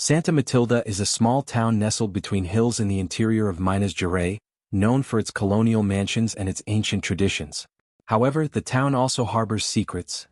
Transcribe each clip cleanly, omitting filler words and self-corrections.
Santa Matilda is a small town nestled between hills in the interior of Minas Gerais, known for its colonial mansions and its ancient traditions. However, the town also harbors secrets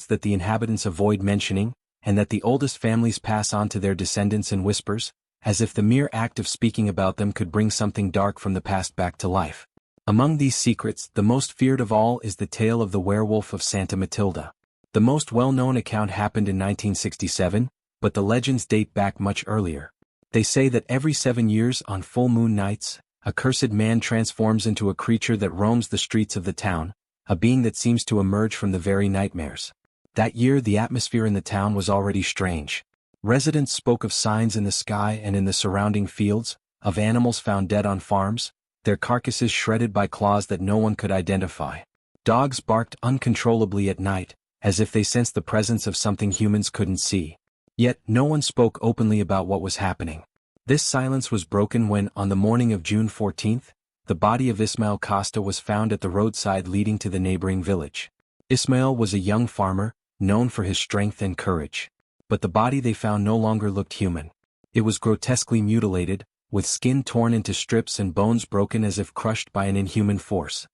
that the inhabitants avoid mentioning, and that the oldest families pass on to their descendants in whispers, as if the mere act of speaking about them could bring something dark from the past back to life. Among these secrets, the most feared of all is the tale of the werewolf of Santa Matilda. The most well-known account happened in 1967, but the legends date back much earlier. They say that every 7 years on full moon nights, a cursed man transforms into a creature that roams the streets of the town, a being that seems to emerge from the very nightmares. That year the atmosphere in the town was already strange. Residents spoke of signs in the sky and in the surrounding fields, of animals found dead on farms, their carcasses shredded by claws that no one could identify. Dogs barked uncontrollably at night, as if they sensed the presence of something humans couldn't see. Yet, no one spoke openly about what was happening. This silence was broken when, on the morning of June 14, the body of Ismael Costa was found at the roadside leading to the neighboring village. Ismael was a young farmer, known for his strength and courage. But the body they found no longer looked human. It was grotesquely mutilated, with skin torn into strips and bones broken as if crushed by an inhuman force.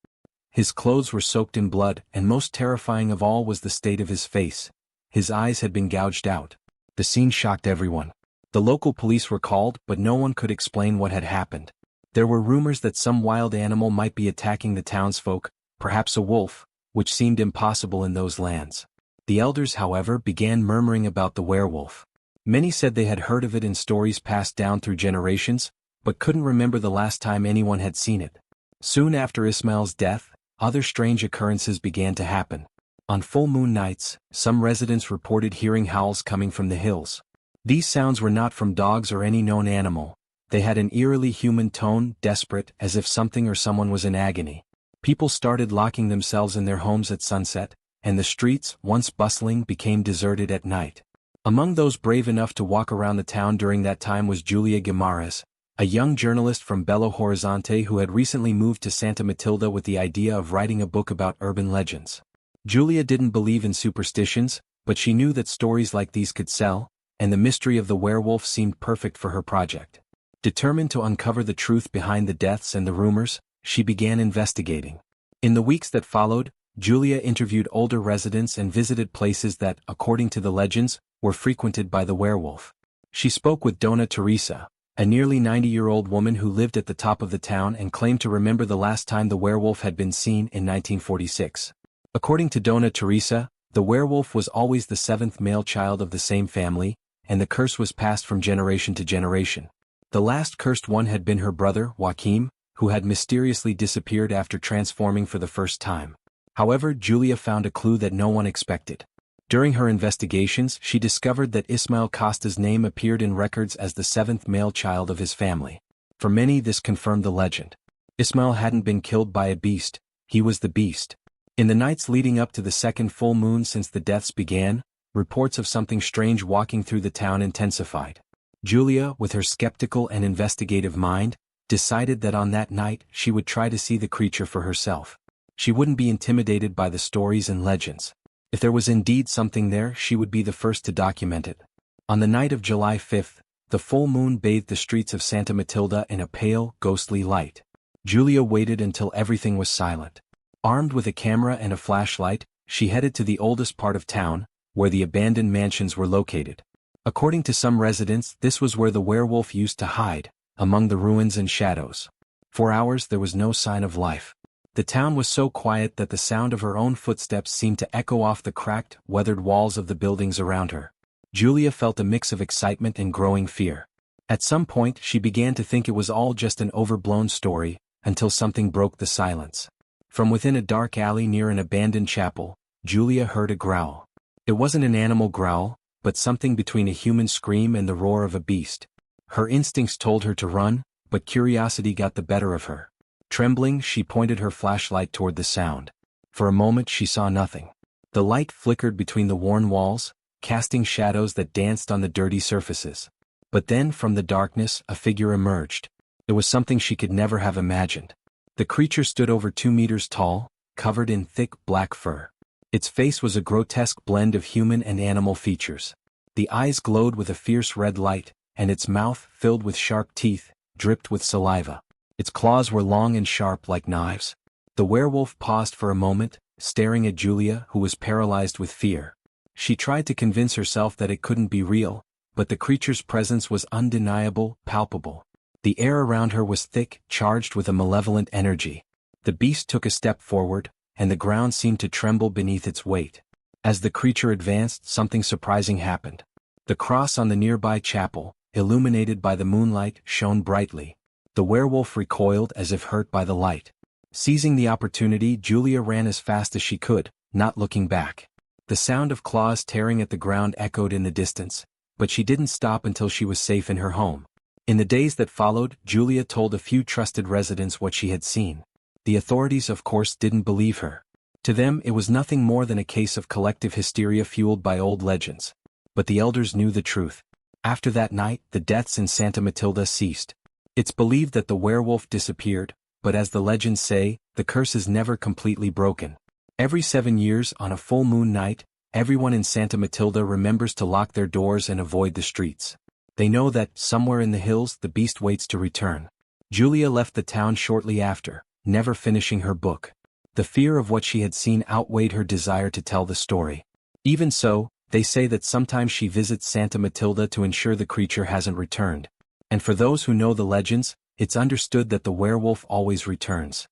His clothes were soaked in blood, and most terrifying of all was the state of his face. His eyes had been gouged out. The scene shocked everyone. The local police were called, but no one could explain what had happened. There were rumors that some wild animal might be attacking the townsfolk, perhaps a wolf, which seemed impossible in those lands. The elders, however, began murmuring about the werewolf. Many said they had heard of it in stories passed down through generations, but couldn't remember the last time anyone had seen it. Soon after Ismael's death, other strange occurrences began to happen. On full moon nights, some residents reported hearing howls coming from the hills. These sounds were not from dogs or any known animal. They had an eerily human tone, desperate, as if something or someone was in agony. People started locking themselves in their homes at sunset, and the streets, once bustling, became deserted at night. Among those brave enough to walk around the town during that time was Julia Guimarães, a young journalist from Belo Horizonte who had recently moved to Santa Matilda with the idea of writing a book about urban legends. Julia didn't believe in superstitions, but she knew that stories like these could sell, and the mystery of the werewolf seemed perfect for her project. Determined to uncover the truth behind the deaths and the rumors, she began investigating. In the weeks that followed, Julia interviewed older residents and visited places that, according to the legends, were frequented by the werewolf. She spoke with Dona Teresa, a nearly 90-year-old woman who lived at the top of the town and claimed to remember the last time the werewolf had been seen in 1946. According to Dona Teresa, the werewolf was always the seventh male child of the same family, and the curse was passed from generation to generation. The last cursed one had been her brother, Joaquim, who had mysteriously disappeared after transforming for the first time. However, Julia found a clue that no one expected. During her investigations, she discovered that Ismael Costa's name appeared in records as the seventh male child of his family. For many, this confirmed the legend. Ismael hadn't been killed by a beast, he was the beast. In the nights leading up to the second full moon since the deaths began, reports of something strange walking through the town intensified. Julia, with her skeptical and investigative mind, decided that on that night she would try to see the creature for herself. She wouldn't be intimidated by the stories and legends. If there was indeed something there, she would be the first to document it. On the night of July 5th, the full moon bathed the streets of Santa Matilda in a pale, ghostly light. Julia waited until everything was silent. Armed with a camera and a flashlight, she headed to the oldest part of town, where the abandoned mansions were located. According to some residents, this was where the werewolf used to hide, among the ruins and shadows. For hours there was no sign of life. The town was so quiet that the sound of her own footsteps seemed to echo off the cracked, weathered walls of the buildings around her. Julia felt a mix of excitement and growing fear. At some point she began to think it was all just an overblown story, until something broke the silence. From within a dark alley near an abandoned chapel, Julia heard a growl. It wasn't an animal growl, but something between a human scream and the roar of a beast. Her instincts told her to run, but curiosity got the better of her. Trembling, she pointed her flashlight toward the sound. For a moment she saw nothing. The light flickered between the worn walls, casting shadows that danced on the dirty surfaces. But then, from the darkness, a figure emerged. It was something she could never have imagined. The creature stood over 2 meters tall, covered in thick, black fur. Its face was a grotesque blend of human and animal features. The eyes glowed with a fierce red light, and its mouth, filled with sharp teeth, dripped with saliva. Its claws were long and sharp like knives. The werewolf paused for a moment, staring at Julia, who was paralyzed with fear. She tried to convince herself that it couldn't be real, but the creature's presence was undeniable, palpable. The air around her was thick, charged with a malevolent energy. The beast took a step forward, and the ground seemed to tremble beneath its weight. As the creature advanced, something surprising happened. The cross on the nearby chapel, illuminated by the moonlight, shone brightly. The werewolf recoiled as if hurt by the light. Seizing the opportunity, Julia ran as fast as she could, not looking back. The sound of claws tearing at the ground echoed in the distance, but she didn't stop until she was safe in her home. In the days that followed, Julia told a few trusted residents what she had seen. The authorities, of course, didn't believe her. To them, it was nothing more than a case of collective hysteria fueled by old legends. But the elders knew the truth. After that night, the deaths in Santa Matilda ceased. It's believed that the werewolf disappeared, but as the legends say, the curse is never completely broken. Every 7 years, on a full moon night, everyone in Santa Matilda remembers to lock their doors and avoid the streets. They know that, somewhere in the hills, the beast waits to return. Julia left the town shortly after, never finishing her book. The fear of what she had seen outweighed her desire to tell the story. Even so, they say that sometimes she visits Santa Matilda to ensure the creature hasn't returned. And for those who know the legends, it's understood that the werewolf always returns.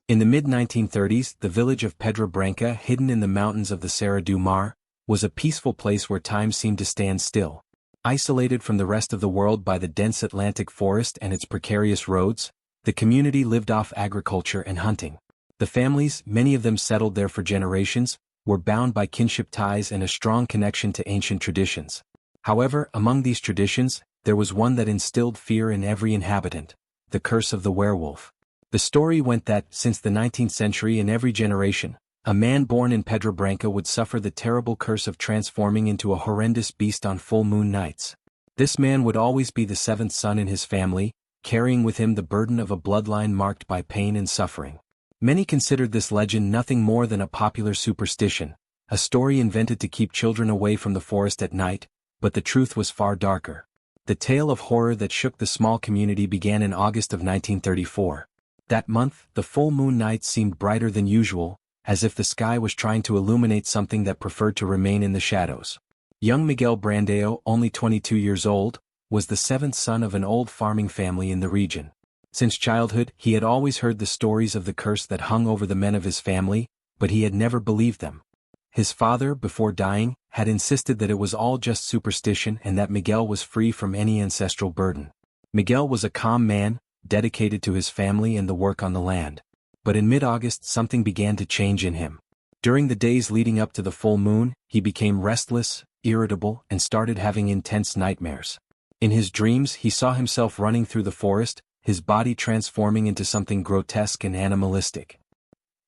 In the mid-1930s, the village of Pedra Branca, hidden in the mountains of the Serra do Mar, was a peaceful place where time seemed to stand still. Isolated from the rest of the world by the dense Atlantic forest and its precarious roads, the community lived off agriculture and hunting. The families, many of them settled there for generations, were bound by kinship ties and a strong connection to ancient traditions. However, among these traditions, there was one that instilled fear in every inhabitant: the curse of the werewolf. The story went that, since the 19th century, in every generation, a man born in Pedra Branca would suffer the terrible curse of transforming into a horrendous beast on full moon nights. This man would always be the seventh son in his family, carrying with him the burden of a bloodline marked by pain and suffering. Many considered this legend nothing more than a popular superstition, a story invented to keep children away from the forest at night, but the truth was far darker. The tale of horror that shook the small community began in August of 1934. That month, the full moon night seemed brighter than usual, as if the sky was trying to illuminate something that preferred to remain in the shadows. Young Miguel Brandeo, only 22 years old, was the seventh son of an old farming family in the region. Since childhood, he had always heard the stories of the curse that hung over the men of his family, but he had never believed them. His father, before dying, had insisted that it was all just superstition and that Miguel was free from any ancestral burden. Miguel was a calm man, dedicated to his family and the work on the land. But in mid-August something began to change in him. During the days leading up to the full moon, he became restless, irritable, and started having intense nightmares. In his dreams he saw himself running through the forest, his body transforming into something grotesque and animalistic.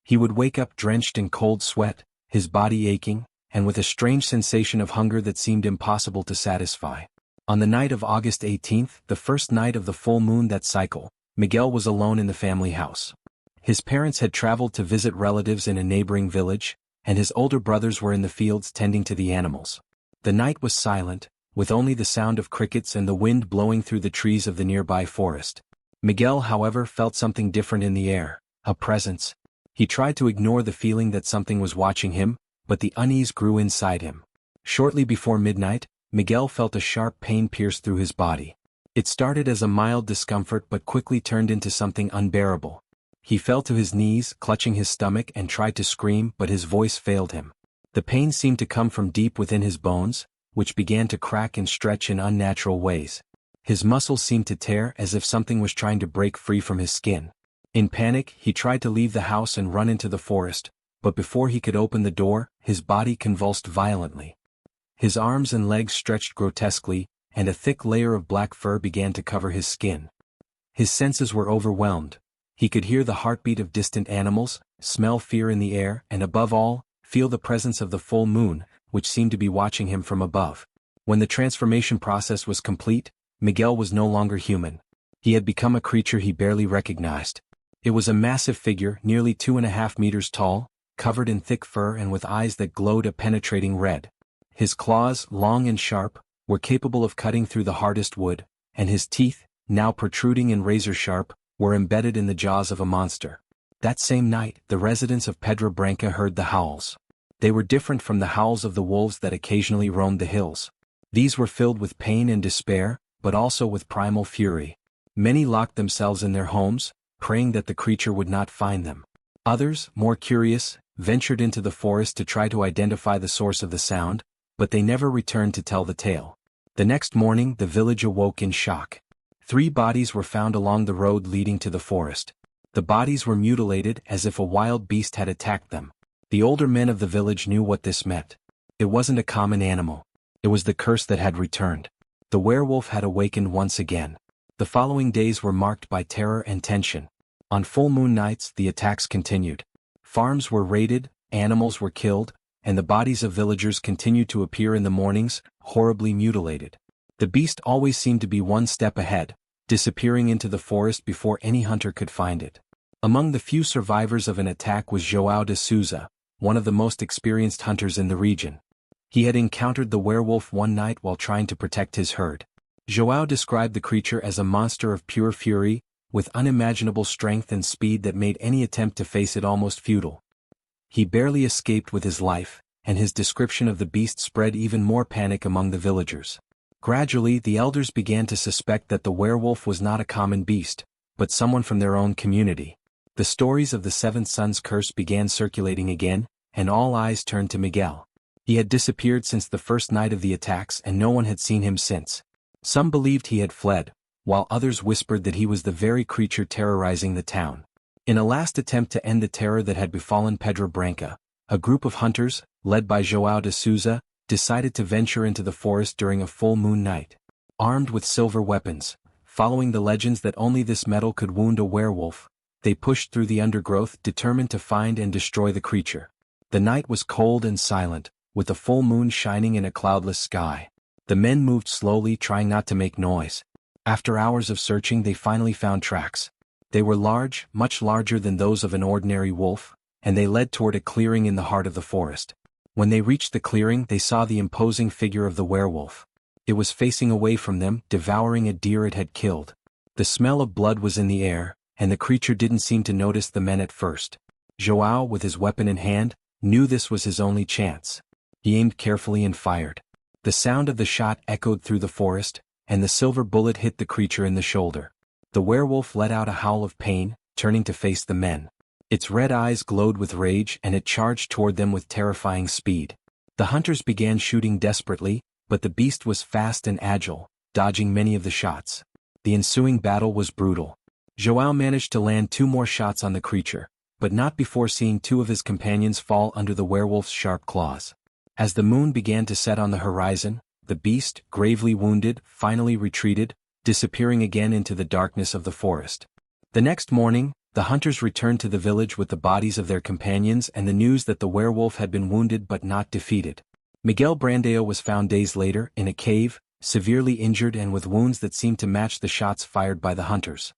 He would wake up drenched in cold sweat, his body aching, and with a strange sensation of hunger that seemed impossible to satisfy. On the night of August 18th, the first night of the full moon that cycle, Miguel was alone in the family house. His parents had traveled to visit relatives in a neighboring village, and his older brothers were in the fields tending to the animals. The night was silent, with only the sound of crickets and the wind blowing through the trees of the nearby forest. Miguel, however, felt something different in the air, a presence. He tried to ignore the feeling that something was watching him, but the unease grew inside him. Shortly before midnight, Miguel felt a sharp pain pierce through his body. It started as a mild discomfort but quickly turned into something unbearable. He fell to his knees, clutching his stomach, and tried to scream, but his voice failed him. The pain seemed to come from deep within his bones, which began to crack and stretch in unnatural ways. His muscles seemed to tear as if something was trying to break free from his skin. In panic, he tried to leave the house and run into the forest, but before he could open the door, his body convulsed violently. His arms and legs stretched grotesquely, and a thick layer of black fur began to cover his skin. His senses were overwhelmed. He could hear the heartbeat of distant animals, smell fear in the air, and above all, feel the presence of the full moon, which seemed to be watching him from above. When the transformation process was complete, Miguel was no longer human. He had become a creature he barely recognized. It was a massive figure, nearly 2.5 meters tall, covered in thick fur and with eyes that glowed a penetrating red. His claws, long and sharp, were capable of cutting through the hardest wood, and his teeth, now protruding and razor-sharp, were embedded in the jaws of a monster. That same night, the residents of Pedra Branca heard the howls. They were different from the howls of the wolves that occasionally roamed the hills. These were filled with pain and despair, but also with primal fury. Many locked themselves in their homes, praying that the creature would not find them. Others, more curious, ventured into the forest to try to identify the source of the sound, but they never returned to tell the tale. The next morning, the village awoke in shock. 3 bodies were found along the road leading to the forest. The bodies were mutilated as if a wild beast had attacked them. The older men of the village knew what this meant. It wasn't a common animal. It was the curse that had returned. The werewolf had awakened once again. The following days were marked by terror and tension. On full moon nights, the attacks continued. Farms were raided, animals were killed, and the bodies of villagers continued to appear in the mornings, horribly mutilated. The beast always seemed to be one step ahead, disappearing into the forest before any hunter could find it. Among the few survivors of an attack was João de Souza, one of the most experienced hunters in the region. He had encountered the werewolf one night while trying to protect his herd. João described the creature as a monster of pure fury, with unimaginable strength and speed that made any attempt to face it almost futile. He barely escaped with his life, and his description of the beast spread even more panic among the villagers. Gradually, the elders began to suspect that the werewolf was not a common beast, but someone from their own community. The stories of the 7th son's curse began circulating again, and all eyes turned to Miguel. He had disappeared since the first night of the attacks and no one had seen him since. Some believed he had fled, while others whispered that he was the very creature terrorizing the town. In a last attempt to end the terror that had befallen Pedra Branca, a group of hunters, led by João de Souza, decided to venture into the forest during a full moon night. Armed with silver weapons, following the legends that only this metal could wound a werewolf, they pushed through the undergrowth determined to find and destroy the creature. The night was cold and silent, with the full moon shining in a cloudless sky. The men moved slowly, trying not to make noise. After hours of searching, they finally found tracks. They were large, much larger than those of an ordinary wolf, and they led toward a clearing in the heart of the forest. When they reached the clearing, they saw the imposing figure of the werewolf. It was facing away from them, devouring a deer it had killed. The smell of blood was in the air, and the creature didn't seem to notice the men at first. João, with his weapon in hand, knew this was his only chance. He aimed carefully and fired. The sound of the shot echoed through the forest, and the silver bullet hit the creature in the shoulder. The werewolf let out a howl of pain, turning to face the men. Its red eyes glowed with rage and it charged toward them with terrifying speed. The hunters began shooting desperately, but the beast was fast and agile, dodging many of the shots. The ensuing battle was brutal. João managed to land 2 more shots on the creature, but not before seeing 2 of his companions fall under the werewolf's sharp claws. As the moon began to set on the horizon, the beast, gravely wounded, finally retreated, disappearing again into the darkness of the forest. The next morning, the hunters returned to the village with the bodies of their companions and the news that the werewolf had been wounded but not defeated. Miguel Brandeo was found days later, in a cave, severely injured and with wounds that seemed to match the shots fired by the hunters.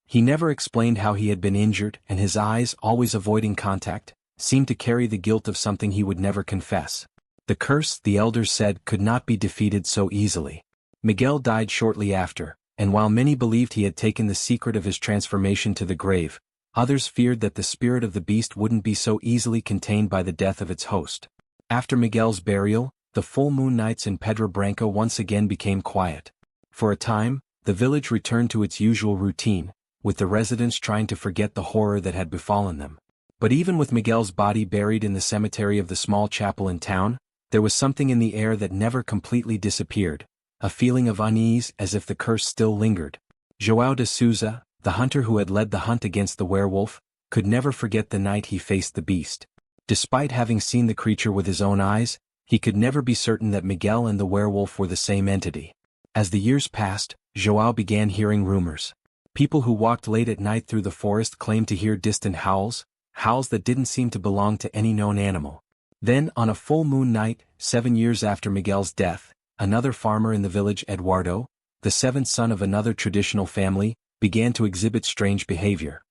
He never explained how he had been injured, and his eyes, always avoiding contact, seemed to carry the guilt of something he would never confess. The curse, the elders said, could not be defeated so easily. Miguel died shortly after, and while many believed he had taken the secret of his transformation to the grave, others feared that the spirit of the beast wouldn't be so easily contained by the death of its host. After Miguel's burial, the full moon nights in Pedra Branca once again became quiet. For a time, the village returned to its usual routine, with the residents trying to forget the horror that had befallen them. But even with Miguel's body buried in the cemetery of the small chapel in town, there was something in the air that never completely disappeared, a feeling of unease as if the curse still lingered. João de Souza, the hunter who had led the hunt against the werewolf, could never forget the night he faced the beast. Despite having seen the creature with his own eyes, he could never be certain that Miguel and the werewolf were the same entity. As the years passed, João began hearing rumors. People who walked late at night through the forest claimed to hear distant howls, howls that didn't seem to belong to any known animal. Then, on a full moon night, 7 years after Miguel's death, another farmer in the village, Eduardo, the 7th son of another traditional family, began to exhibit strange behavior.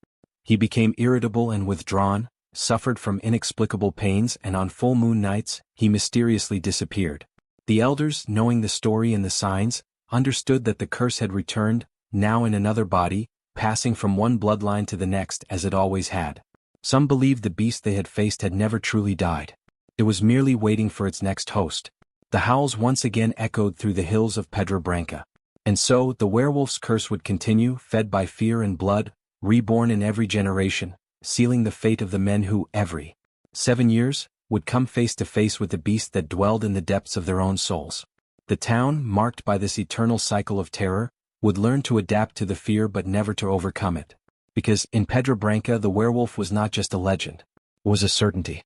He became irritable and withdrawn, suffered from inexplicable pains, and on full moon nights, he mysteriously disappeared. The elders, knowing the story and the signs, understood that the curse had returned, now in another body, passing from one bloodline to the next as it always had. Some believed the beast they had faced had never truly died. It was merely waiting for its next host. The howls once again echoed through the hills of Pedra Branca. And so, the werewolf's curse would continue, fed by fear and blood, reborn in every generation, sealing the fate of the men who, every 7 years, would come face to face with the beast that dwelled in the depths of their own souls. The town, marked by this eternal cycle of terror, would learn to adapt to the fear but never to overcome it. Because, in Pedra Branca, the werewolf was not just a legend, it was a certainty.